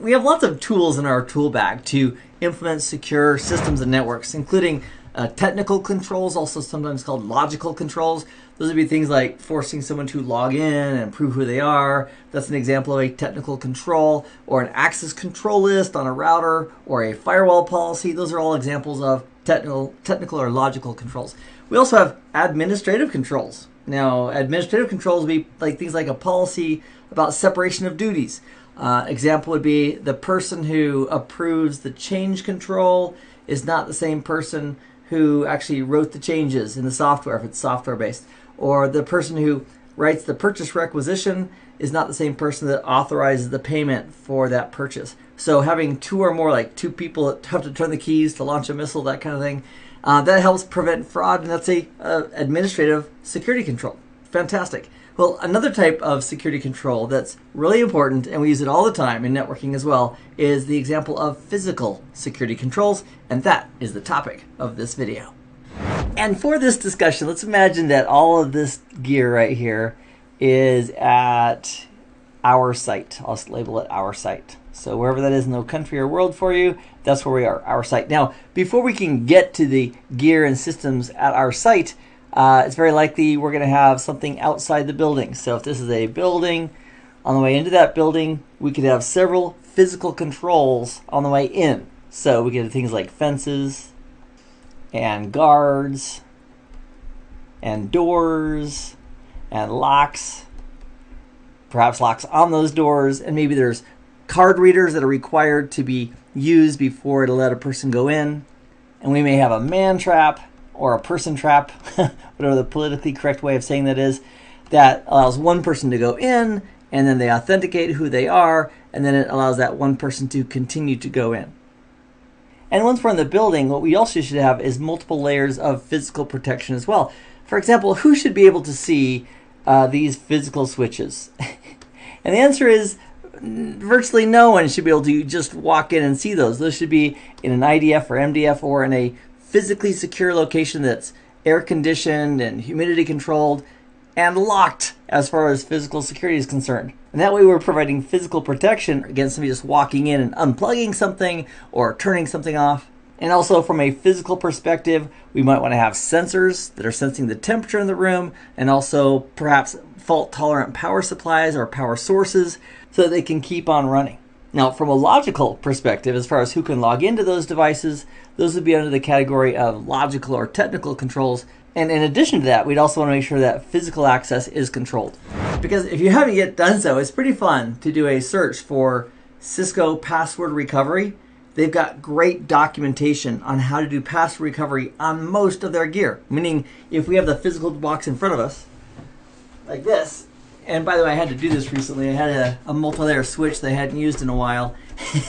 we have lots of tools in our tool bag to implement secure systems and networks, including technical controls, also sometimes called logical controls. Those would be things like forcing someone to log in and prove who they are. That's an example of a technical control, or an access control list on a router, or a firewall policy. Those are all examples of technical or logical controls. We also have administrative controls. Now, administrative controls would be like things like a policy about separation of duties. Example would be the person who approves the change control is not the same person who actually wrote the changes in the software if it's software based. Or the person who writes the purchase requisition is not the same person that authorizes the payment for that purchase. So having two or more, like two people that have to turn the keys to launch a missile, that kind of thing, that helps prevent fraud, and that's a administrative security control. Fantastic. Well, another type of security control that's really important, and we use it all the time in networking as well, is the example of physical security controls, and that is the topic of this video. And for this discussion, let's imagine that all of this gear right here is at our site. I'll just label it our site. So wherever that is in the country or world for you, that's where we are, our site. Now, before we can get to the gear and systems at our site, it's very likely we're going to have something outside the building. So if this is a building, on the way into that building, we could have several physical controls on the way in. So we get things like fences and guards and doors and locks, perhaps locks on those doors, and maybe there's card readers that are required to be used before it'll let a person go in. And we may have a man trap or a person trap, whatever the politically correct way of saying that is, that allows one person to go in, and then they authenticate who they are, and then it allows that one person to continue to go in. And once we're in the building, what we also should have is multiple layers of physical protection as well. For example, who should be able to see these physical switches? And the answer is virtually no one should be able to just walk in and see those. Those should be in an IDF or MDF or in a physically secure location that's air conditioned and humidity controlled and locked as far as physical security is concerned. And that way we're providing physical protection against somebody just walking in and unplugging something or turning something off. And also from a physical perspective, we might want to have sensors that are sensing the temperature in the room, and also perhaps fault-tolerant power supplies or power sources so that they can keep on running. Now, from a logical perspective, as far as who can log into those devices, those would be under the category of logical or technical controls. And in addition to that, we'd also want to make sure that physical access is controlled. Because if you haven't yet done so, it's pretty fun to do a search for Cisco password recovery. They've got great documentation on how to do password recovery on most of their gear. Meaning, if we have the physical box in front of us, like this, and by the way, I had to do this recently. I had a multi-layer switch that I hadn't used in a while.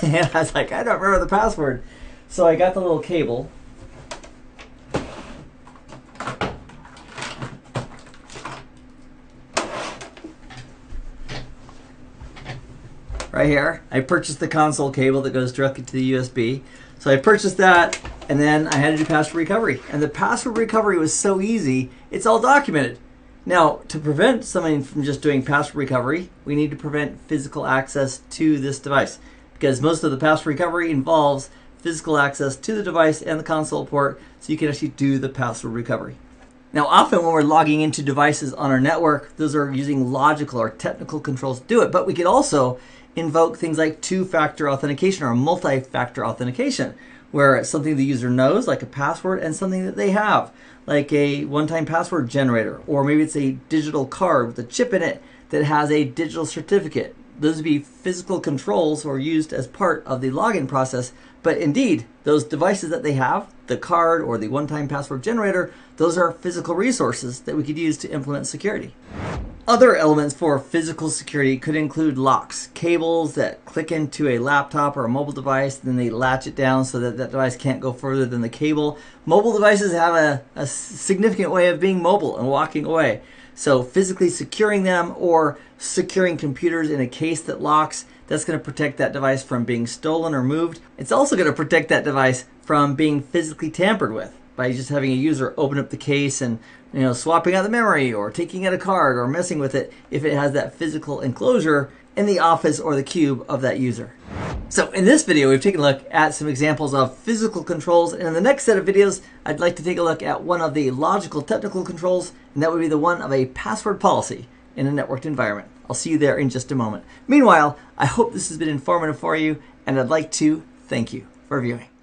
And I was like, I don't remember the password. So I got the little cable. Right here. I purchased the console cable that goes directly to the USB. So I purchased that, and then I had to do password recovery. And the password recovery was so easy, it's all documented. Now, to prevent someone from just doing password recovery, we need to prevent physical access to this device, because most of the password recovery involves physical access to the device and the console port, so you can actually do the password recovery. Now, often when we're logging into devices on our network, those are using logical or technical controls to do it, but we could also invoke things like two-factor authentication or multi-factor authentication, where it's something the user knows, like a password, and something that they have, like a one-time password generator, or maybe it's a digital card with a chip in it that has a digital certificate. Those would be physical controls or used as part of the login process. But indeed, those devices that they have, the card or the one-time password generator, those are physical resources that we could use to implement security. Other elements for physical security could include locks, cables that click into a laptop or a mobile device, then they latch it down so that that device can't go further than the cable. Mobile devices have a significant way of being mobile and walking away. So physically securing them or securing computers in a case that locks, that's going to protect that device from being stolen or moved. It's also going to protect that device from being physically tampered with by just having a user open up the case and swapping out the memory or taking out a card or messing with it if it has that physical enclosure in the office or the cube of that user. So in this video, we've taken a look at some examples of physical controls, and in the next set of videos, I'd like to take a look at one of the logical technical controls, and that would be the one of a password policy in a networked environment. I'll see you there in just a moment. Meanwhile, I hope this has been informative for you, and I'd like to thank you for viewing.